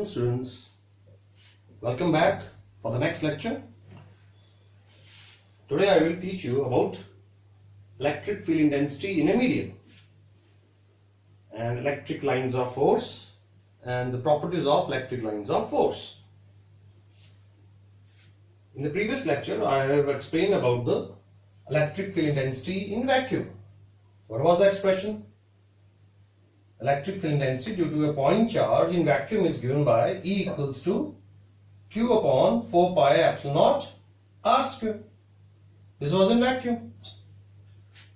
afternoon, students. Welcome back for the next lecture. Today I will teach you about electric field intensity in a medium and electric lines of force and the properties of electric lines of force. In the previous lecture I have explained about the electric field intensity in vacuum. What was the expression? Electric field intensity due to a point charge in vacuum is given by E equals to Q upon 4 pi epsilon naught R square. This was in vacuum.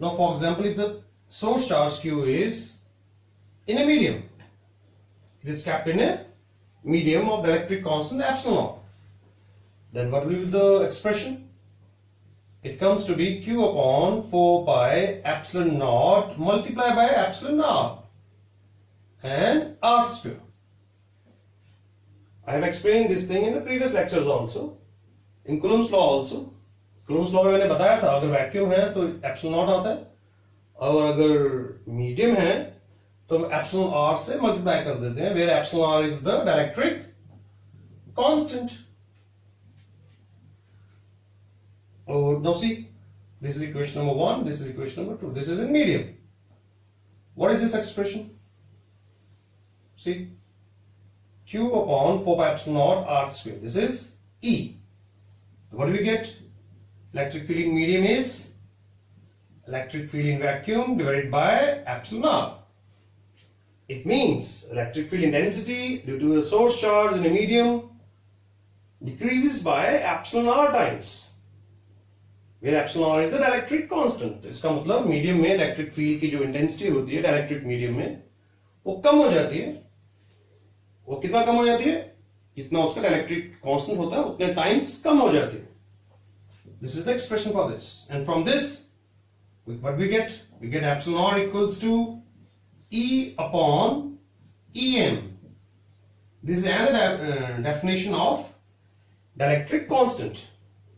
Now for example, if the source charge Q is in a medium, it is kept in a medium of the electric constant epsilon naught, then what will be the expression? It comes to be Q upon 4 pi epsilon naught multiplied by epsilon R and R square. I have explained this thing in the previous lectures also, in Coulomb's law also. Coulomb's law में मैंने बताया था अगर vacuum है तो epsilon not आता है और अगर मीडियम है तो हम एप्सिलॉन आर से मल्टीप्लाई कर देते हैं, where epsilon r is the dielectric constant. Oh, now see, this is equation number 1, this is equation number 2. This is in medium. What is this expression? See, Q upon 4 pi epsilon naught R square. This is E. What do we get? Electric field in medium is electric field in vacuum divided by epsilon R. It means electric field intensity due to a source charge in a medium decreases by epsilon R times, where epsilon R is the dielectric constant. इसका मतलब medium में electric field की जो intensity होती है dielectric medium में वो कम हो जाती है. वो कितना कम हो जाती है? जितना उसका डायलेक्ट्रिक कांस्टेंट होता है उतने टाइम्स कम हो जाती है. This is the expression for this, and from this what we get? We get epsilon r equals to E upon Em. This is another definition of dielectric constant.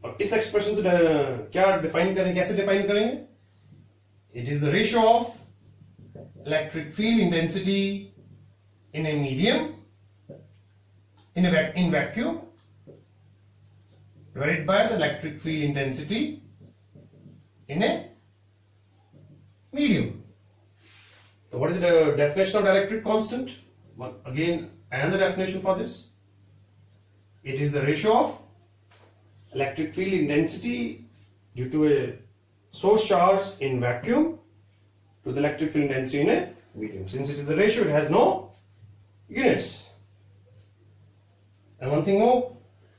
और इस expression से क्या डिफाइन करें, कैसे define करेंगे? It is the ratio of electric field intensity in a medium in vacuum divided by the electric field intensity in a medium. So what is the definition of dielectric constant? Well, again, another definition for this. It is the ratio of electric field intensity due to a source charge in vacuum to the electric field intensity in a medium. Since it is a ratio, it has no units. And one thing more,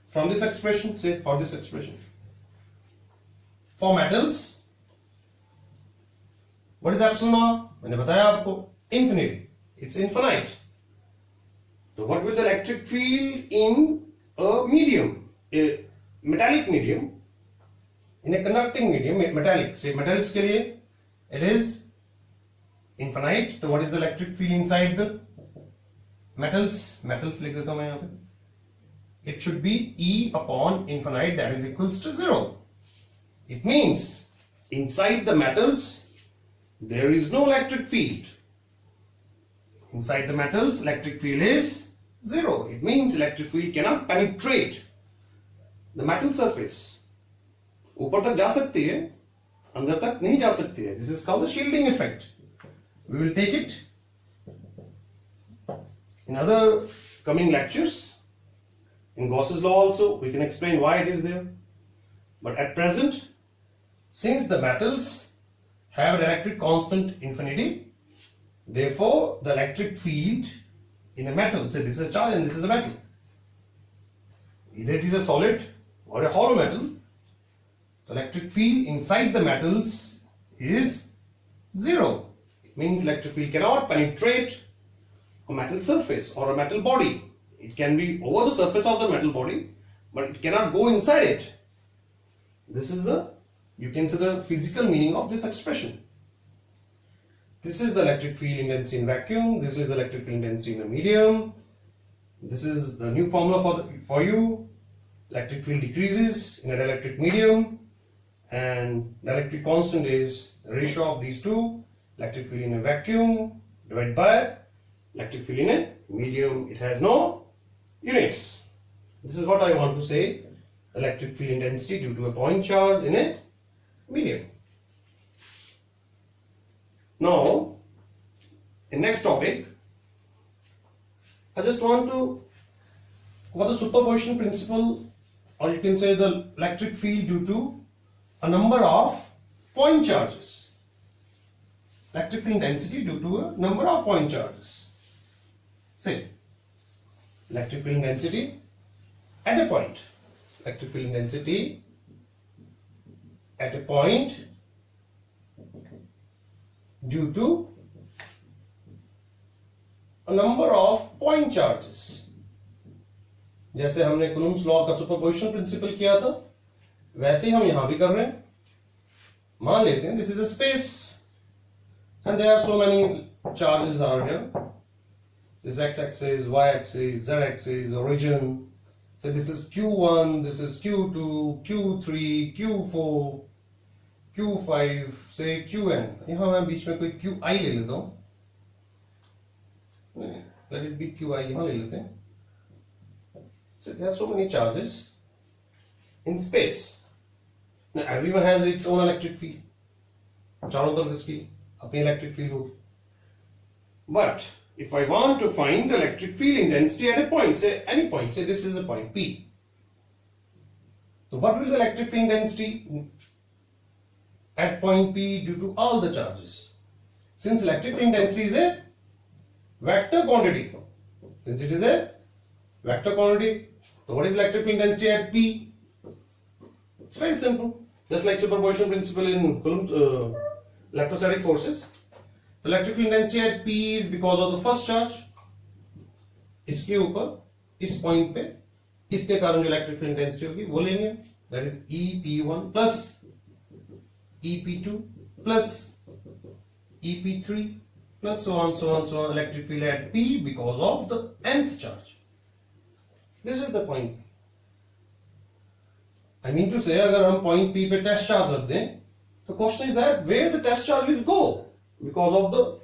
from this expression, say for this expression, for metals, what is epsilon r? मैंने बताया आपको, infinity. It's infinite. So what will the electric field in a medium, a metallic medium, in a conducting medium, metallic, say metals के लिए, it is infinite. So what is the electric field inside the metals? Metals लिख देता हूं मैं यहाँ पे. It should be E upon infinite, that is equals to 0. It means inside the metals there is no electric field. Inside the metals electric field is 0. It means electric field cannot penetrate the metal surface. ऊपर तक जा सकती है, अंदर तक नहीं जा सकती है. This is called the shielding effect. We will take it in other coming lectures. In Gauss's law also we can explain why it is there. But at present, since the metals have an electric constant infinity, therefore the electric field in a metal, say this is a charge and this is a metal, either it is a solid or a hollow metal, the electric field inside the metals is 0. It means electric field cannot penetrate a metal surface or a metal body. It can be over the surface of the metal body, but it cannot go inside it. This is the, you can say, the physical meaning of this expression. This is the electric field intensity in vacuum. This is the electric field intensity in a medium. This is the new formula for you. Electric field decreases in a dielectric medium, and dielectric constant is the ratio of these two. Electric field in a vacuum divided by electric field in a medium. It has no units. This is what I want to say. Electric field intensity due to a point charge in a medium. Now, in next topic, I just want to, what the superposition principle, or you can say the electric field due to a number of point charges. Electric field intensity due to a number of point charges. Say, electric field intensity at a point. Electric field intensity at a point due to a number of point charges. जैसे हमने Coulomb's law का superposition principle किया था, वैसे ही हम यहां भी कर रहे हैं. मान लेते हैं this is a space and there are so many charges are here. This x-axis, y-axis, z-axis, origin. So this is q1, this is q2, q3, q4, q5, say qn. यहाँ मैं बीच में कोई qi ले लेता हूँ. Let it be qi, यहाँ ले लेते हैं. So there are so many charges in space. Now everyone has its own electric field. चारों तरफ इसकी अपनी electric field होगी. But if I want to find the electric field intensity at a point, say any point, say this is a point P. So what will the electric field intensity at point P due to all the charges? Since electric field intensity is a vector quantity, since it is a vector quantity, so what is electric field intensity at P? It's very simple. Just like superposition principle in Coulomb's electrostatic forces. The electric field intensity at P is because of the first charge. इसके ऊपर इस point पे इसके कारण जो electric field intensity होगी वो लेंगे, that is EP1 plus EP2 plus EP3 plus so on electric field at P because of the nth charge. This is the point. I mean to say अगर हम point P पे test charge रख दें, the question is that where the test charge will go because of the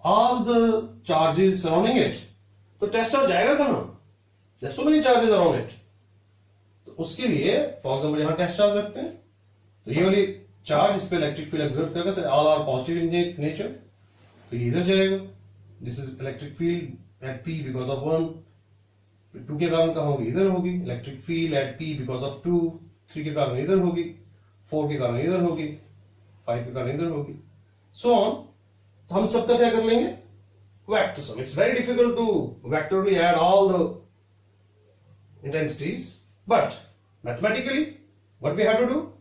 all the charges surrounding it. तो test charge जाएगा कहाँ? There are so many charges around it. तो उसके लिए for example यहाँ test charge रखते हैं, तो ये वाली charge इस पे electric field exert करेगा, so all are positive in nature. तो ये इधर जाएगा. This is electric field at P because of 1. 2 के कारण कहाँ होगी? इधर होगी. Electric field at P because of 2. 3 के कारण इधर होगी. 4 के कारण इधर होगी. 5 के कारण इधर होगी. So on. तो हम सबका क्या कर लेंगे? Vector sum. It's very difficult to vectorally add all the intensities, but mathematically, what we have to do?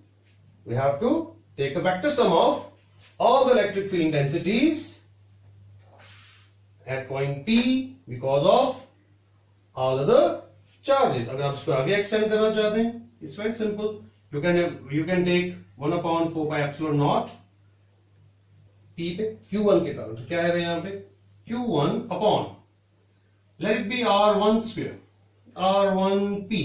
We have to take a vector sum of all the electric field intensities at point P because of all other charges. अगर आप इसको आगे extend करना चाहते हैं, it's very simple. You can take 1/4 pi epsilon naught P पे Q1 के कारण. तो क्या आएगा यहाँ पे? Q1 upon, let it be R1 square, R1P,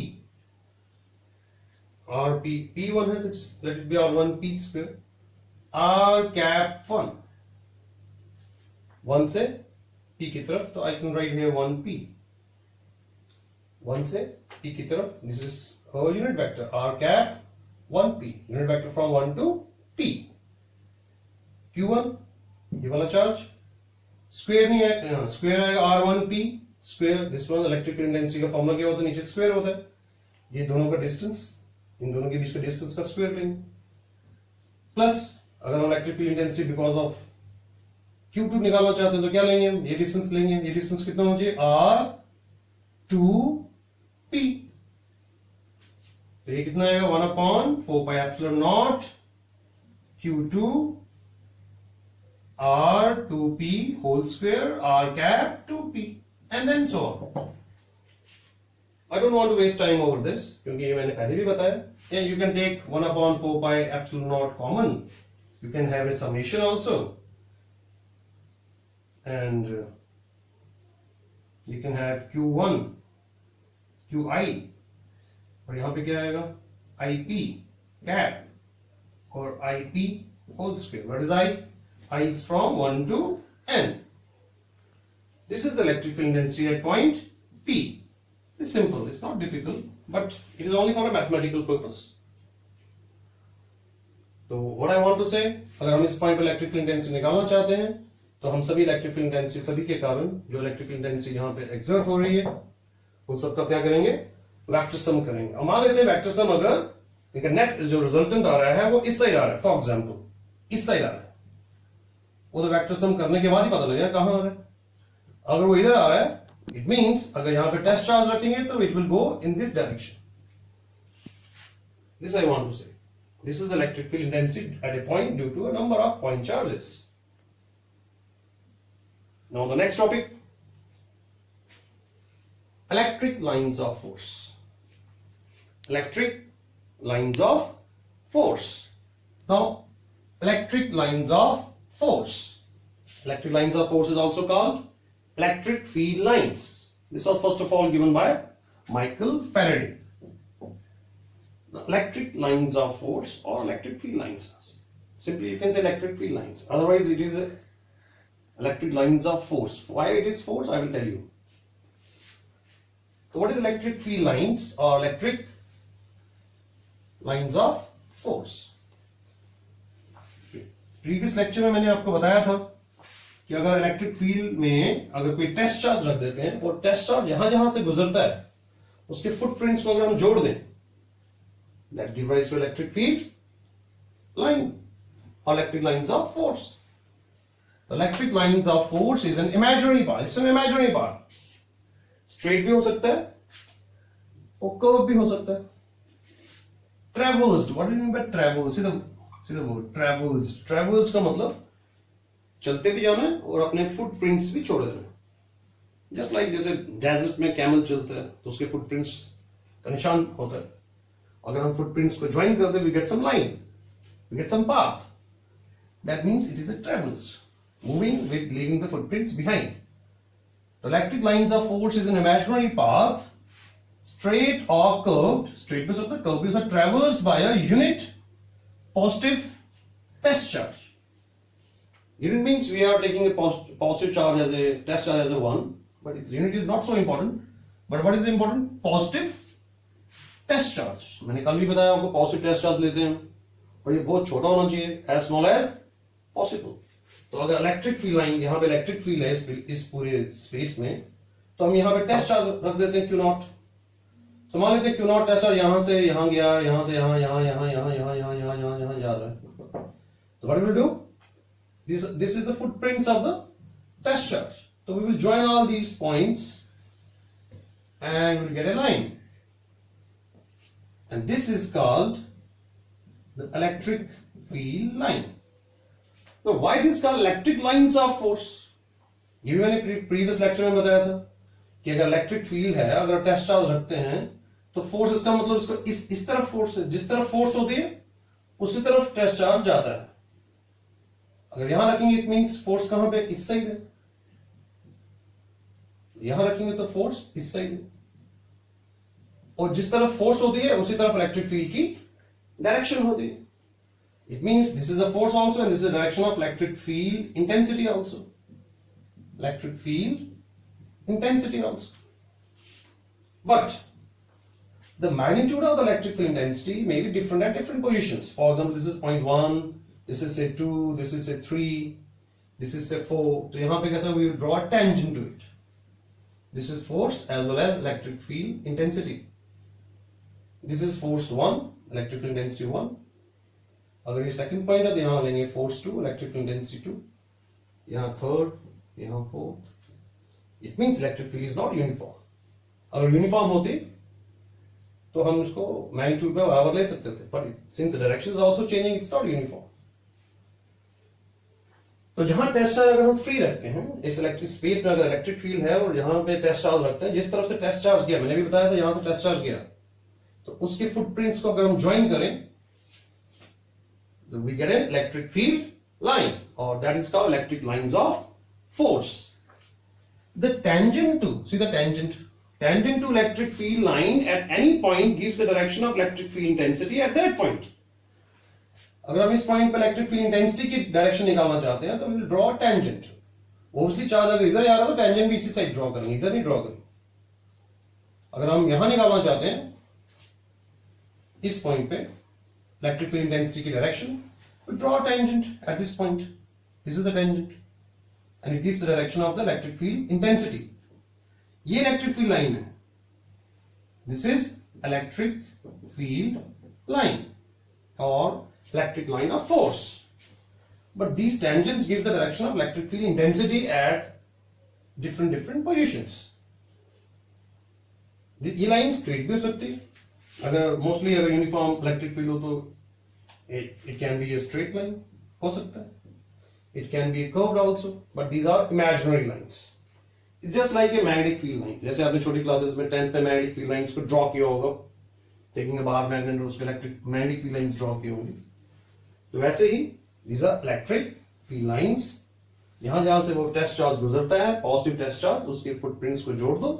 RP, P1 है, let it be R1P square, R cap 1, 1 से P की तरफ, तो I can write here 1P, 1 से P की तरफ, this is a unit vector, R cap 1P, unit vector from 1 to P, Q1, ये वाला चार्ज, स्क्वायर नहीं है, स्क्वायर आएगा R1P square, this one electric field intensity का फॉर्मूला क्या होता है? नीचे स्क्वायर होता है. ये दोनों का डिस्टेंस, इन दोनों के बीच का डिस्टेंस का स्क्वायर लेंगे, प्लस अगर हम electric field intensity because of Q2 निकालना चाहते हैं तो क्या लेंगे? ये डिस्टेंस लेंगे. ये डिस्टेंस कितना होना चाहिए? R2P. तो ये कितना आएगा? 1/4 pi epsilon naught Q2 R2P whole square R cap 2P and then so on. I don't want to waste time over this क्योंकि ये मैंने पहले भी बताया. Yeah, you can take 1/4 pi epsilon naught common. You can have a summation also, and you can have Q1, QI, और यहाँ पे क्या आएगा? IP cap और IP whole square. What is I? I is from 1 to n. This is the electric field intensity at point P. It's simple, it's not difficult, but it is only for a mathematical purpose. तो what I want to say, अगर हम इस point पर electric field intensity निकालना चाहते हैं तो हम सभी इलेक्ट्रिक फील्ड इंटेंसिटी सभी के कारण जो इलेक्ट्रिक फील्ड इंटेंसिटी यहाँ पे एक्सर्ट हो रही है उन सबका क्या करेंगे, वेक्टर सम करेंगे। अब मान लेते हैं वेक्टर सम अगर नेट जो रिजल्टेंट आ रहा है वो इस साइड आ रहा है, फॉर एग्जांपल इस साइड आ रहा है, वो तो वेक्टर सम करने के बाद ही पता लगेगा कहां आ रहा है। अगर वो इधर आ रहा है इट मींस अगर यहां पे टेस्ट चार्ज रखेंगे तो it will go in this direction. This I want to say, this is the electric field intensity at a point due to a number of point charges. Now the next topic, electric lines of force. Electric lines of force. Now, electric lines of force. Electric lines of force is also called electric field lines. This was first of all given by Michael Faraday. Now, electric lines of force or electric field lines. Simply you can say electric field lines. Otherwise it is electric lines of force. Why it is force I will tell you. So what is electric field lines or electric lines of force? Previous lecture में मैंने आपको बताया था कि अगर electric field में अगर कोई टेस्ट चार्ज रख देते हैं और टेस्ट चार्ज जहां जहां से गुजरता है उसके फुटप्रिंट्स को अगर हम जोड़ दें, that give rise to electric field line और electric lines of force. Electric lines of force is an imaginary part, it's an imaginary part. Straight भी हो सकता है और कर्व भी हो सकता है। Traversed, what do you mean by traversed? See the word traversed. Traversed का मतलब चलते भी जाना है और अपने फुटप्रिंट्स भी छोड़ देना। जस्ट लाइक जैसे डेजर्ट में कैमल चलता है तो उसके फुटप्रिंट्स का निशान होता है। अगर हम फुटप्रिंट्स को ज्वाइन करते हैं, we get some line, we get some path. That means it is a travels, moving with leaving the footprints behind. The electric lines of force is an imaginary path, straight or curved, straight भी हो सकता है, curved भी हो सकता है, traversed by a unit positive test charge. Unit means we are taking a positive charge as a test charge as a 1, but its unit is not so important. But what is important? Positive test charge. मैंने कल भी बताया आपको positive test charge लेते हैं और ये बहुत छोटा होना चाहिए, as small as possible. तो अगर इलेक्ट्रिक फील्ड लाइन यहाँ पे इलेक्ट्रिक फील्ड है इस पूरे स्पेस में तो हम यहाँ पे टेस्ट चार्ज रख देते हैं Q नॉट। तो मान लेते हैं Q नॉट टेस्ट चार्ज यहां से यहां गया, यहां से यहां, यहां यहां यहां यहां यहां यहां यहां यहां जा रहा है। तो what we will do, this is the footprints of the test charge. So we will join all these points and we will get a line, and this is called the electric field line. Now why it is called electric lines of force? ये भी मैंने previous lecture में बताया था कि अगर electric field है, अगर टेस्ट चार्ज रखते हैं तो फोर्स इसका मतलब इसको इस तरफ फोर्स है, जिस तरफ फोर्स होती है उसी तरफ टेस्ट चार्ज जाता है। अगर यहां रखेंगे इट मींस फोर्स कहां पे, इस साइड है, यहां रखेंगे तो फोर्स इस साइड है, और जिस तरफ फोर्स होती है उसी तरफ इलेक्ट्रिक फील्ड की डायरेक्शन होती है। It means this is the force also and this is the direction of electric field intensity also, electric field intensity also. But the magnitude of the electric field intensity may be different at different positions. For example, this is 0.1, this is say 2, this is say 3, this is say 4. So यहाँ पे कैसा, we will draw a tangent to it. This is force as well as electric field intensity. This is force 1, electric field intensity 1. अगर ये second point है तो यहाँ लेंगे force 2, electric field intensity 2. यहाँ third, यहाँ fourth. It means electric field is not uniform. अगर uniform होती तो हम उसको मैग्नीट्यूड में बराबर ले सकते थे, but since the direction is also changing, it's not uniform. तो जहां टेस्ट चार्ज अगर हम फ्री रखते हैं इस इलेक्ट्रिक स्पेस में, अगर इलेक्ट्रिक फील्ड है और यहां पे टेस्ट चार्ज रखते हैं, जिस तरफ से टेस्ट चार्ज गया, मैंने भी बताया था यहां से टेस्ट चार्ज गया, तो उसके फुटप्रिंट्स को अगर हम ज्वाइन करें तो we get an electric field line, or that is called electric lines of force. The tangent to, see the tangent to electric field line at any point gives the direction of electric field intensity at that point. अगर हम इस point पे electric field intensity की direction निकालना चाहते हैं तो we will draw a tangent. Obviously charge अगर इधर आ रहा है तो टेंजेंट भी इसी साइड ड्रॉ करेंगे, इधर नहीं ड्रॉ करेंगे। अगर हम यहां निकालना चाहते हैं इस पॉइंट पे इलेक्ट्रिक फील्ड इंटेंसिटी की direction, we draw a tangent at this point. This is the tangent and it gives the direction of the electric field intensity. ये इलेक्ट्रिक फील्ड लाइन है, this is electric field line or electric line of force. But these tangents give the direction of electric field intensity at different positions. ये line straight भी हो सकती है, अगर mostly अगर uniform electric field हो तो it can be a straight line, हो सकता है, it can be curved also, but these are imaginary lines. It's just like a magnetic field line. जैसे आपने छोटी क्लासेस में 10th में magnetic field lines को ड्रॉ किया होगा, taking a bar magnet और उसके electric magnetic field lines draw किए होंगे, तो वैसे ही these are electric field lines. यहां जहां से वो टेस्ट चार्ज गुजरता है, पॉजिटिव टेस्ट चार्ज, उसके फुटप्रिंट्स को जोड़ दो,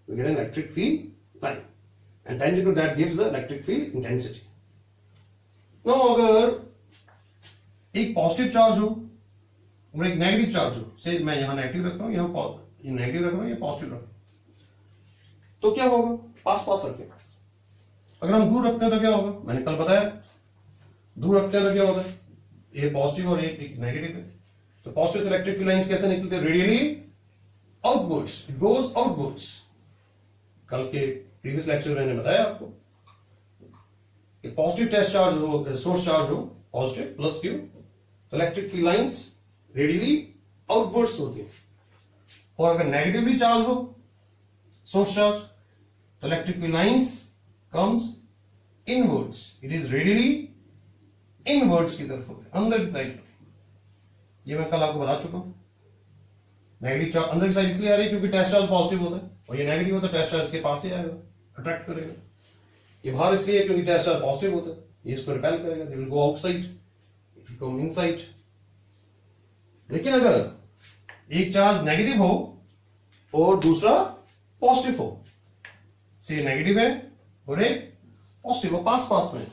you get an electric field line, and tangent to that gives the electric field intensity. Now अगर एक पॉजिटिव चार्ज हो और एक नेगेटिव चार्ज हो, से मैं यहां नेगेटिव रख रहा हूं, यहां नेगेटिव रख रहा हूं, ये पॉजिटिव रख रहा हूं, तो क्या होगा? पास पास रखें। अगर हम दूर रखते हैं तो क्या होगा? मैंने कल बताया, दूर रखते हैं तो क्या होता है? ये पॉजिटिव और एक नेगेटिव है, तो पॉजिटिव इलेक्ट्रिक फील्ड लाइंस कैसे निकलते हैं? Radially outwards, it goes outwards. कल के प्रीवियस लेक्चर में मैंने बताया आपको, पॉजिटिव टेस्ट चार्ज हो, सोर्स चार्ज हो पॉजिटिव प्लस क्यू, तो electric field lines radially outwards होती है, और अगर नेगेटिवली चार्ज हो सोर्स चार्ज, तो electric field lines comes inwards, it is radially inwards की तरफ होते हैं, अंदर की साइड। ये मैं कल आपको बता चुका हूं। नेगेटिव चार्ज अंदर की साइड इसलिए आ रही है क्योंकि टेस्ट चार्ज पॉजिटिव होता है, और ये नेगेटिव होता है, टेस्ट चार्ज के पास ही आएगा, अट्रैक्ट करेगा। ये बाहर इसलिए क्योंकि टेस्ट चार्ज पॉजिटिव होता है, ये इसको रिपेल करेगा, दे will go outside, it will come inside. लेकिन अगर एक चार्ज नेगेटिव हो और दूसरा पॉजिटिव हो, से नेगेटिव है और एक पॉजिटिव हो, पास पास में,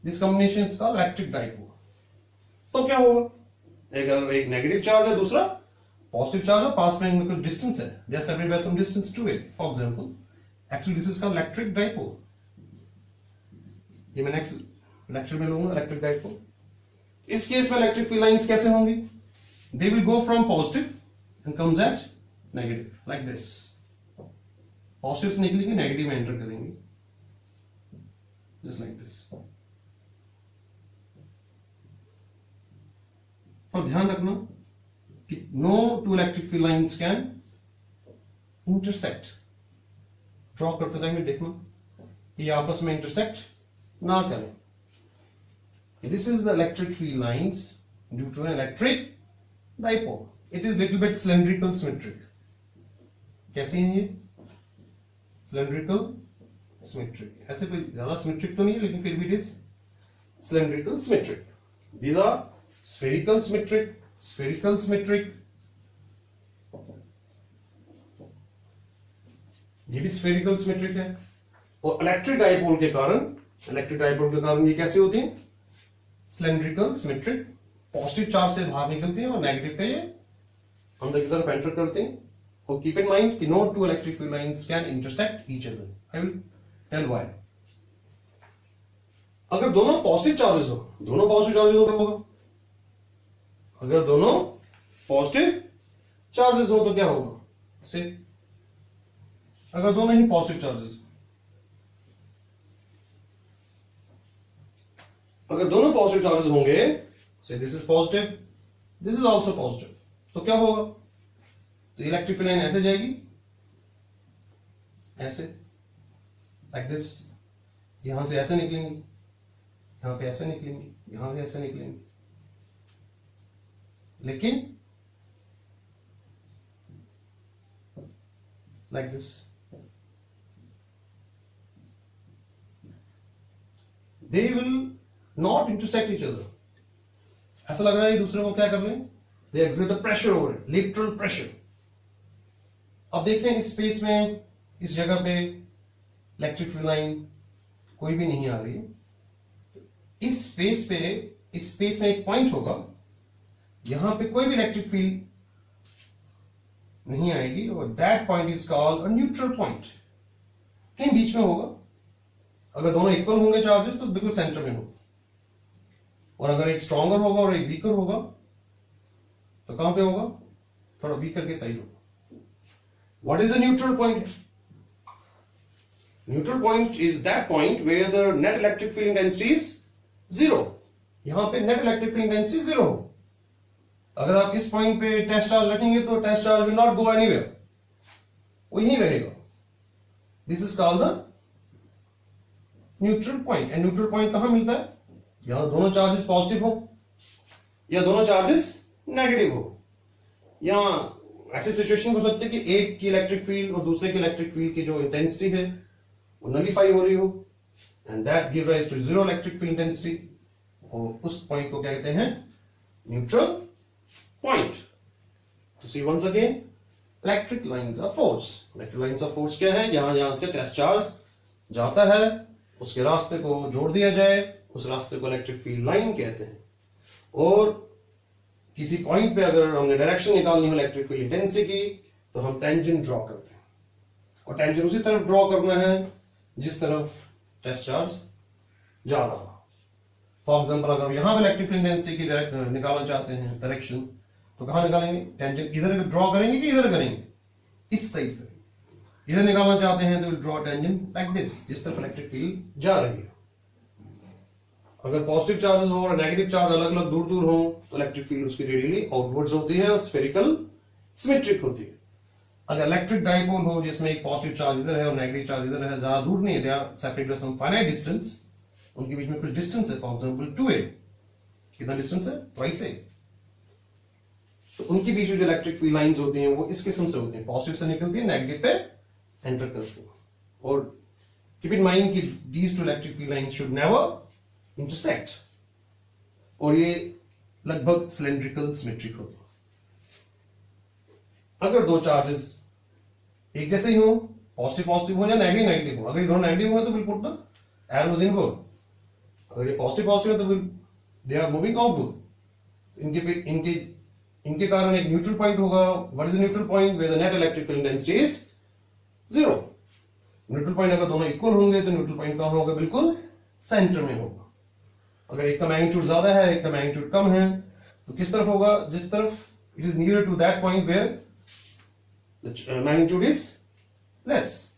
this combination is called electric dipole. तो क्या होगा? अगर एक नेगेटिव चार्ज है, दूसरा पॉजिटिव चार्ज है, पास में इनमें कुछ डिस्टेंस है, just separated by some distance to it, for example, actually this is called electric dipole. ये मैं नेक्स्ट लेक्चर में लूंगा इलेक्ट्रिक डाइपोल। इस केस में इलेक्ट्रिक फील्ड लाइंस कैसे होंगी? They will go from positive and comes at negative, like this. Positive से निकलेंगे, नेगेटिव में एंटर करेंगे, जस्ट लाइक दिस। और ध्यान रखना कि no two electric field lines can intersect. Draw करते टाइम देखना ये आपस में इंटरसेक्ट ना करें। This is the electric field lines due to an electric dipole. It is little bit cylindrical symmetric. कैसी है ये? Cylindrical symmetric. ऐसे कोई ज्यादा सिमेट्रिक तो नहीं है, लेकिन फिर भी it is cylindrical symmetric. These are spherical symmetric, spherical symmetric, ये भी spherical symmetric है। और इलेक्ट्रिक डाइपोल के कारण ये कैसे होती है? cylindrical symmetric। पॉजिटिव चार्ज से बाहर निकलते हैं और नेगेटिव पे ये अंदर की तरफ एंटर करते हैं। और कीप इन माइंड कि no two electric field lines can intersect each other. I will tell why. अगर दोनों पॉजिटिव चार्जेस हो, तो होगा। अगर दोनों पॉजिटिव चार्जेस हो तो क्या होगा? से अगर दोनों ही पॉजिटिव चार्जेस, अगर दोनों पॉजिटिव चार्जेस होंगे, से this is positive, this is also positive, तो क्या होगा? तो इलेक्ट्रिक फील्ड लाइन ऐसे जाएगी, ऐसे, लाइक दिस। यहां से ऐसे निकलेंगी, यहां पे ऐसे निकलेंगी, यहां से ऐसे निकलेंगी, लेकिन like this. They will not intersect each other. ऐसा लग रहा है दूसरे को क्या कर रहे हैं? They exert a pressure over it, literal pressure. अब देखें इस स्पेस में, इस जगह पे इलेक्ट्रिक फील्ड लाइन कोई भी नहीं आ रही है। इस स्पेस में एक पॉइंट होगा, यहां पे कोई भी इलेक्ट्रिक फील्ड नहीं आएगी, और that point is called a neutral point. कहीं बीच में होगा। अगर दोनों इक्वल होंगे चार्जेस तो बिल्कुल सेंटर में होगा, और अगर एक स्ट्रॉन्गर होगा और एक वीकर होगा तो कहां पे होगा, थोड़ा वीकर के साइड होगा। What is the neutral point? Neutral point is that point where the net electric field intensity is zero. यहां पे net electric field intensity zero हो। अगर आप इस पॉइंट पे टेस्ट चार्ज रखेंगे तो test charge will not go anywhere, वो यहीं रहेगा। This is called the neutral point. And neutral point कहां मिलता है? यहां दोनों चार्जेस पॉजिटिव हो या दोनों चार्जेस नेगेटिव हो। यहां ऐसी सिचुएशन हो सकती है कि एक की इलेक्ट्रिक फील्ड और दूसरे की इलेक्ट्रिक फील्ड की जो इंटेंसिटी है वो नलीफाई हो रही हो, and that give rise to zero electric field intensity, और उस पॉइंट को क्या कहते हैं? Neutral point. तो see once again, electric lines of force. Electric lines of force क्या है? जहां से टेस्ट चार्ज जाता है उसके रास्ते को जोड़ दिया जाए, उस रास्ते को इलेक्ट्रिक फील्ड लाइन कहते हैं। और किसी पॉइंट पे अगर हमने डायरेक्शन निकालनी हो इलेक्ट्रिक फील्ड इंटेंसिटी की तो हम टेंजेंट ड्रॉ करते हैं, और टेंजेंट उसी तरफ ड्रॉ करना है जिस तरफ टेस्ट चार्ज जा रहा। फॉर एग्जांपल अगर यहां पे इलेक्ट्रिक फील्ड इंटेंसिटी की निकालना चाहते हैं डायरेक्शन, तो कहां निकालेंगे? टेंजेंट इधर ड्रॉ करेंगे कि इधर करेंगे? इस साइड करेंगे। इधर निकालना चाहते हैं तो ड्रॉ टेंजेंट लाइक दिस, जिस तरफ इलेक्ट्रिक फील्ड जा रही है। अगर पॉजिटिव चार्जेस हो और नेगेटिव चार्ज अलग अलग दूर दूर हो तो इलेक्ट्रिक फील्ड उसकी रेडियली आउटवर्ड्स होती है और स्फेरिकल सिमेट्रिक होती है। अगर इलेक्ट्रिक डाइपोल हो जिसमें एक पॉजिटिव चार्ज इधर है और नेगेटिव चार्ज इधर है, ज्यादा दूर नहीं है, they are separated some finite distance, उनके बीच में कुछ डिस्टेंस है, फॉर एग्जांपल 2a, कितना डिस्टेंस है? Twice a। तो उनके बीच में जो इलेक्ट्रिक फील्ड लाइंस होती हैं वो इस किस्म से होती हैं, पॉजिटिव से निकलती है, नेगेटिव पे एंटर करती है। और कीप इन माइंड कि these two electric field lines should never intersect, और ये लगभग सिलेंड्रिकल सिमेट्रिक होते हैं। अगर दो चार्जेस एक जैसे ही हो, पॉजिटिव पॉजिटिव हो या नेगेटिव नेगेटिव हो, अगर ये दोनों नेगेटिव हो तो will put the arrows inward. अगर ये पॉजिटिव पॉजिटिव है तो will they are moving outward. इनके कारण एक न्यूट्रल पॉइंट होगा। What is the neutral point? Where the net electric field intensity is zero. Neutral point अगर दोनों इक्वल होंगे तो न्यूट्रल पॉइंट कहां होगा? बिल्कुल सेंटर में होगा। अगर एक का मैग्नीट्यूड ज्यादा है, एक का मैग्नीट्यूड कम है, तो किस तरफ होगा? जिस तरफ it is near to that point where the magnitude is less.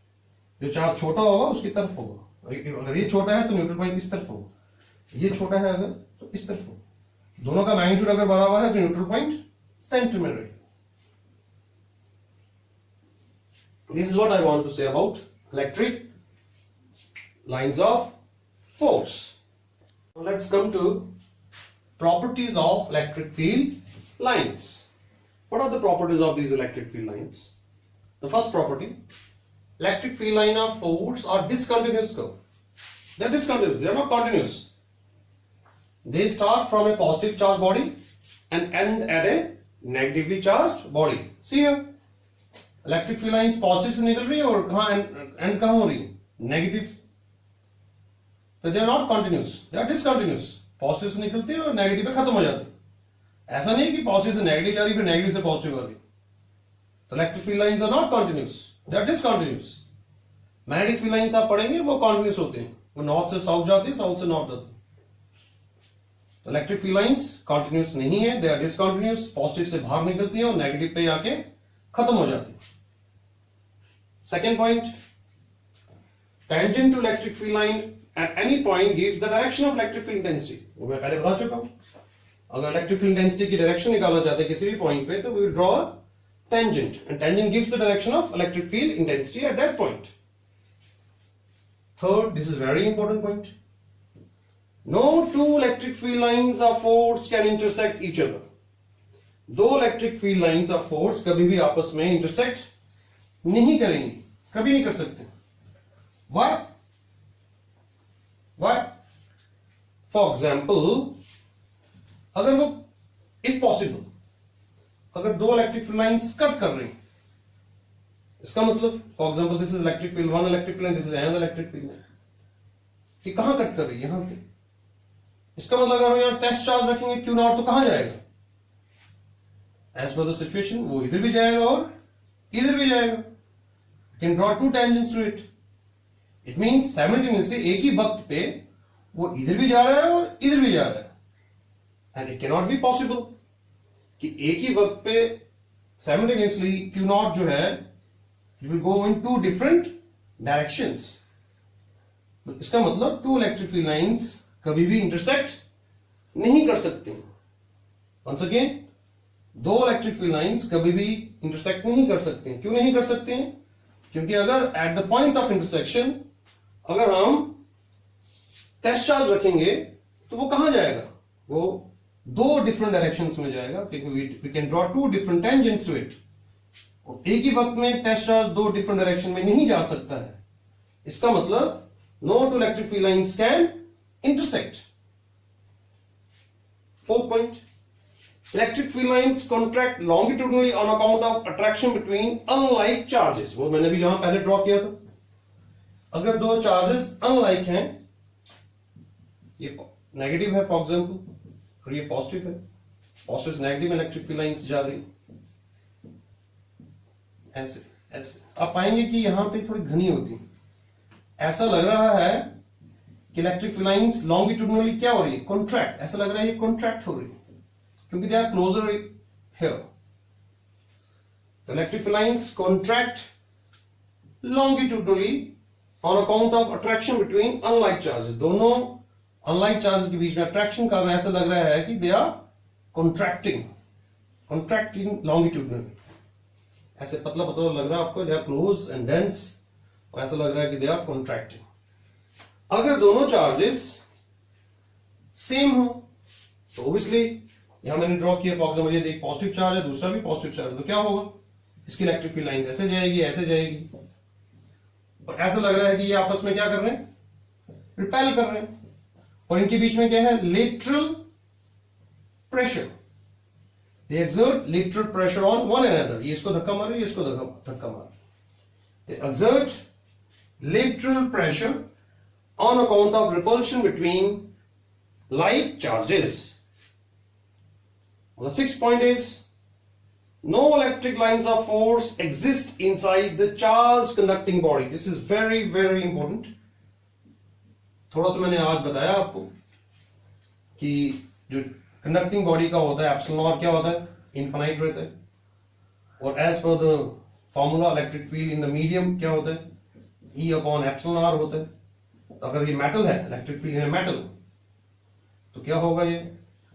जो चार्ज छोटा होगा उसकी तरफ होगा। अगर ये छोटा है तो न्यूट्रल पॉइंट इस तरफ होगा, ये छोटा है अगर तो इस तरफ होगा। दोनों का मैग्नीट्यूड अगर बराबर है तो न्यूट्रल पॉइंट सेंटर में रहेगा। This is what I want to say about electric lines of force. Now let's come to properties of electric field lines. What are the properties of these electric field lines? The first property, electric field line of force are discontinuous curve. They are discontinuous, they are not continuous. They start from a positive charged body and end at a negatively charged body. See here, electric field lines positive से निकल रही है और कहाँ end कहाँ हो रही है? Negative. तो they are not continuous, they are discontinuous. Positive से निकलती है और नेगेटिव पे खत्म हो जाती है। ऐसा नहीं कि पॉजिटिव से नेगेटिव जा रही फिर नेगेटिव से पॉजिटिव आ रही। तो electric field lines are not continuous, they are discontinuous. Magnetic field lines आप पढ़ेंगे वो कंटिन्यूस होते हैं, वो नॉर्थ से साउथ जाती है, साउथ से नॉर्थ जाती है। तो इलेक्ट्रिक फील्ड लाइंस कंटिन्यूस नहीं है, दे आर डिसकंटिन्यूस। पॉजिटिव से बाहर निकलती है और नेगेटिव पे आके खत्म हो जाती है। Second point, tangent to electric field line at any point gives the direction of electric field intensity. वो मैं पहले बता चुका हूं। अगर इलेक्ट्रिक फील्ड इंटेंसिटी की डायरेक्शन निकालना चाहते हैं किसी भी पॉइंट पे तो we will draw a tangent and tangent gives the direction of electric field intensity at that point. Third, this is very important point. No two electric field lines of force can intersect each other. दो electric field lines of force कभी भी आपस में intersect नहीं करेंगी, कभी नहीं कर सकते। Why? Why? For example, अगर वो if possible, अगर दो इलेक्ट्रिक फील्ड लाइंस कट कर रही हैं, इसका मतलब for example this is electric field one electric field, this is another electric field. ये कहां कट कर रही है? यहां पे। इसका मतलब अगर हम यहां टेस्ट चार्ज रखेंगे क्यू नॉट तो कहां जाएगा? एज पर द सिचुएशन वो इधर भी जाएगा और इधर भी जाएगा। Can draw two tangents to it. It means simultaneously एक ही वक्त पे वो इधर भी जा रहा है और इधर भी जा रहा है, and it can not be possible कि एक ही वक्त पे साइमल्टेनियसली Q नॉट जो है it will go in two different directions. इसका मतलब टू इलेक्ट्रिक फील्ड लाइंस कभी भी इंटरसेक्ट नहीं कर सकते। वंस अगेन, दो इलेक्ट्रिक फील्ड लाइंस कभी भी इंटरसेक्ट नहीं कर सकते हैं। क्यों नहीं कर सकते हैं? क्योंकि अगर at the point of intersection अगर हम टेस्ट चार्ज रखेंगे तो वो कहां जाएगा? वो दो डिफरेंट डायरेक्शंस में जाएगा, क्योंकि we can draw two different tangents to it. एक ही वक्त में टेस्ट चार्ज दो डिफरेंट डायरेक्शन में नहीं जा सकता है। इसका मतलब no two electric field lines can intersect. Fourth point, electric field lines contract longitudinally on account of attraction between unlike charges. वो मैंने भी जहां पहले ड्रॉ किया था, अगर दो चार्जेस अनलाइक हैं, ये नेगेटिव है फॉर एग्जांपल और ये पॉजिटिव है, पॉजिटिव से नेगेटिव इलेक्ट्रिक फील्ड लाइंस जा रही, ऐसे ऐसे आप पाएंगे कि यहां पे थोड़ी घनी होती है। ऐसा लग रहा है कि इलेक्ट्रिक फील्ड लाइंस लॉन्गिट्यूडनली क्या हो रही है? कॉन्ट्रैक्ट। ऐसा लग रहा है ये कॉन्ट्रैक्ट हो रही है क्योंकि दे आर क्लोजर हियर। तो electric field lines contract longitudinally on account of attraction between unlike charges. दोनों अनलाइक चार्जेस के बीच में अट्रैक्शन कर रहे हैं। ऐसा लग रहा है कि दे आर कॉन्ट्रैक्टिंग लॉन्गिट्यूडनली। ऐसे पतला पतला लग रहा है आपको, they are close and dense, और ऐसा लग रहा है कि दे आर कॉन्ट्रैक्टिंग। अगर दोनों चार्जेस सेम हो तो ऑब्वियसली यहां मैंने ड्रॉ किया, फॉर एग्जांपल ये एक पॉजिटिव चार्ज है, दूसरा भी पॉजिटिव चार्ज है, तो क्या होगा? इसकी इलेक्ट्रिक फील्ड लाइन ऐसे जाएगी, ऐसे जाएगी, और ऐसा लग रहा है कि ये आपस में क्या कर रहे हैं? रिपेल कर रहे हैं। और इनके बीच में क्या है? Lateral pressure. They exert lateral pressure on one another. ये इसको धक्का मारे, ये इसको धक्का मारे। दे exert lateral pressure on account of repulsion between like charges. Well, the sixth point is no electric lines of force exist inside the charged conducting body. This is very very important. थोड़ा सा मैंने आज बताया आपको कि जो conducting body का होता है एप्सिलॉन नॉट क्या होता है? इनफाइनाइट रहता है, और एज पर the formula electric field in the medium क्या होता है? E अपॉन एप्सिलॉन आर होता है। तो अगर ये मेटल है, इलेक्ट्रिक फील्ड है मेटल, तो क्या होगा? ये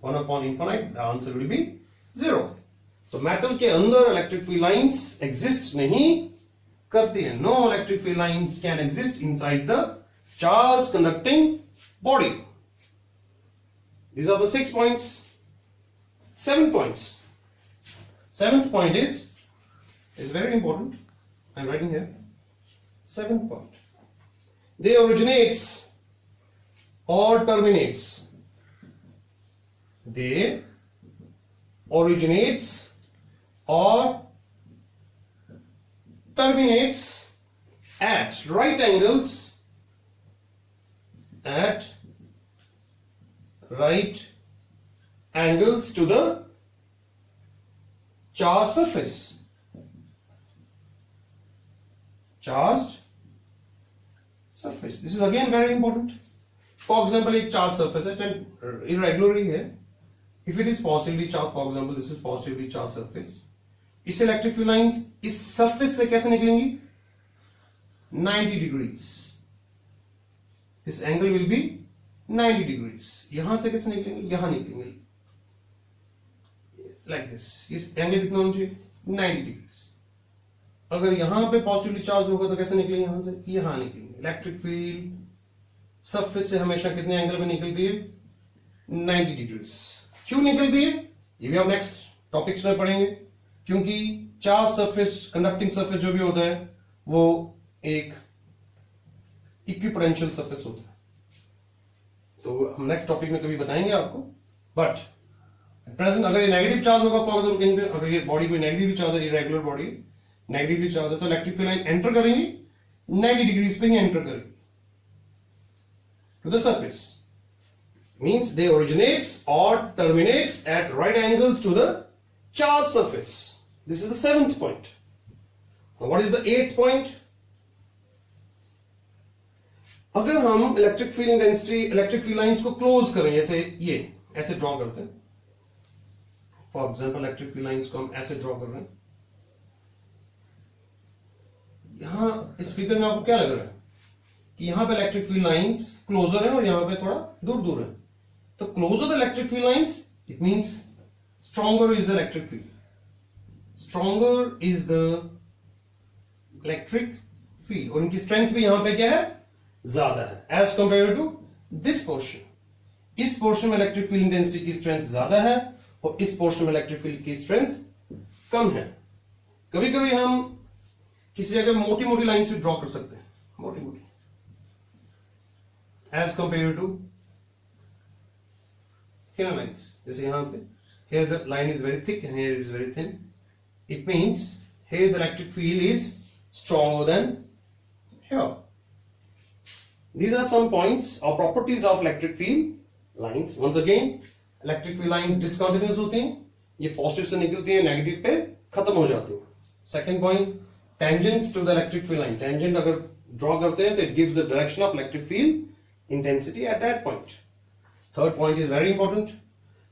1 upon infinite, the answer will be 0। तो मेटल के अंदर इलेक्ट्रिक फील्ड लाइंस एग्जिस्ट नहीं करती है। No electric field lines can exist inside the charge conducting body. These are the 6 points. 7 points. 7th point is very important. I'm writing here. 7th point. They originates or terminates. They originates or terminates at right angles to the charged surface. Charged surface. This is again very important. For example, एक charged surface है, irregularly है. If it is positively charged, for example, this is positively charged surface. इस electric field lines इस surface से कैसे निकलेंगी? 90 degrees. This angle will be 90 degrees. यहां से कैसे निकलेंगे? यहां निकलेंगे like this. इस एंगल कितना होना चाहिए? 90 degrees. अगर यहां पे पॉजिटिवली चार्ज होगा तो कैसे निकलेंगे? यहां से यहां निकलेंगे। इलेक्ट्रिक फील्ड सरफेस से हमेशा कितने एंगल में निकलती है? 90 डिग्रीज। क्यों निकलती है? ये भी हम नेक्स्ट टॉपिक्स में पढ़ेंगे। क्योंकि चार्ज सरफेस, कंडक्टिंग सरफेस जो भी होता है वो एक इक्विपोटेंशियल सरफेस होता है, तो हम नेक्स्ट टॉपिक में कभी बताएंगे आपको। बट प्रेजेंट अगर ये नेगेटिव चार्ज होगा, फॉर एग्जाम्पल कहीं पे अगर ये बॉडी कोई नेगेटिवली चार्ज है, इरेगुलर बॉडी नेगेटिवली चार्ज है, तो इलेक्ट्रिक फील्ड लाइन एंटर करेंगी 90 डिग्रीज पे ही एंटर करेगी to the surface. Means they originates or terminates at right angles to the charged surface. This is the 7th point. Now what is the 8th point? अगर हम electric field intensity, electric field lines को close करें, जैसे ये ऐसे draw करते हैं, for example electric field lines को हम ऐसे ड्रॉ कर रहे हैं, यहां इस फिगर में आपको क्या लग रहा है कि यहां पे इलेक्ट्रिक फील्ड लाइंस क्लोजर है और यहां पे थोड़ा दूर दूर है। तो closer the electric field lines, it means stronger is the electric field, stronger is the electric field, और इनकी स्ट्रेंथ भी यहां पे क्या है, ज्यादा है as compare to this portion. इस पोर्शन में इलेक्ट्रिक फील्ड इंटेंसिटी की स्ट्रेंथ ज्यादा है और इस पोर्शन में इलेक्ट्रिक फील्ड की स्ट्रेंथ कम है। कभी कभी हम किसी जगह मोटी मोटी लाइन से ड्रॉ कर सकते हैं, मोटी मोटी, as compare to thinner lines. जैसे यहां पे here the line is very thick and here it is very thin. It means here the electric field is stronger than here. These are some points or properties of electric field lines. Once again, electric field lines discontinuous होती हैं, ये positive से निकलती हैं, negative पे खत्म हो जाती हैं। Second point, tangents to the electric field line. Tangent अगर ड्रॉ करते हैं तो it gives the direction of electric field intensity at that point. Third point is very important.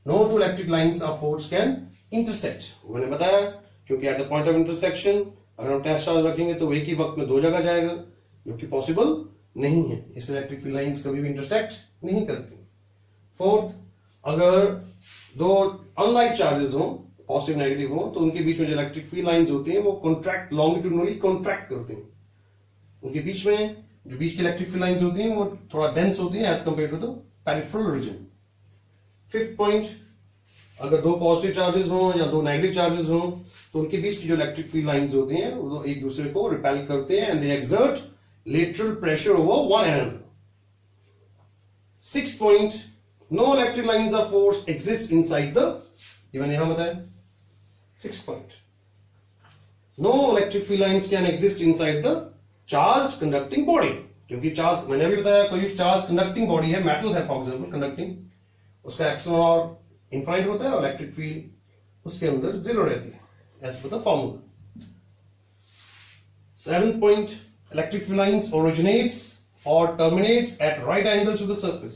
No two electric lines of force can intersect. मैंने बताया क्योंकि at the point of intersection अगर हम test charge रखेंगे तो एक ही वक्त में दो जगह जाएगा, जो कि पॉसिबल नहीं है। इस इलेक्ट्रिक फील्ड लाइंस कभी भी इंटरसेक्ट नहीं करती। फोर्थ, अगर दो अनलाइक चार्जेस हो, पॉजिटिव नेगेटिव हो, तो उनके बीच में जो इलेक्ट्रिक फील्ड लाइंस होती हैं वो कॉन्ट्रैक्ट, लॉन्गिट्यूडनली कॉन्ट्रैक्ट करती हैं। उनके बीच में जो बीच की इलेक्ट्रिक फील्ड लाइंस होती हैं वो थोड़ा डेंस होती हैं as compare to the peripheral region. Fifth point, अगर दो पॉजिटिव चार्जेस हो या दो नेगेटिव चार्जेस हो तो उनके बीच की जो इलेक्ट्रिक फील्ड लाइंस होती हैं वो एक दूसरे को रिपेल करते हैं and they exert lateral pressure over one another. Sixth point, no electric lines of force exist inside the, ये मैंने यहां बताया। Sixth point, no electric field lines can exist inside the charge conducting body, क्योंकि charge, मैंने अभी बताया, कोई charge conducting body है, मेटल है फॉर एग्जांपल कंडक्टिंग, उसका एक्शन और इनफाइनाइट होता है और इलेक्ट्रिक फील्ड उसके अंदर जीरो रहती है एज पर the formula. Seventh point, electric field lines originates और terminates at right angles to the surface.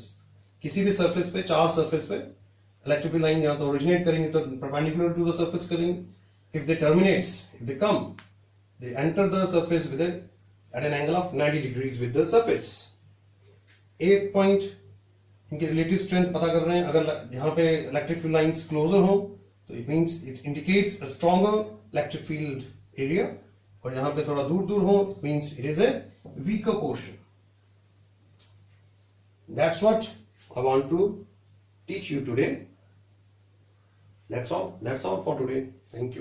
किसी भी सरफेस पे, चार्ज सरफेस पे इलेक्ट्रिक फील्ड लाइन या तो ओरिजिनेट करेंगे तो परपेंडिकुलर टू द सरफेस करेंगे। If they terminates, if they come, they enter the surface with at an angle of 90 degrees with the surface. At point, इनके relative strength पता कर रहे हैं। अगर यहाँ पे इलेक्ट्रिक फील्ड लाइंस क्लोजर हो तो it means it indicates a stronger electric field area, और यहाँ पे थोड़ा दूर दूर हो it means it is a weaker portion. That's what I want to teach you today. That's all for today. Thank you.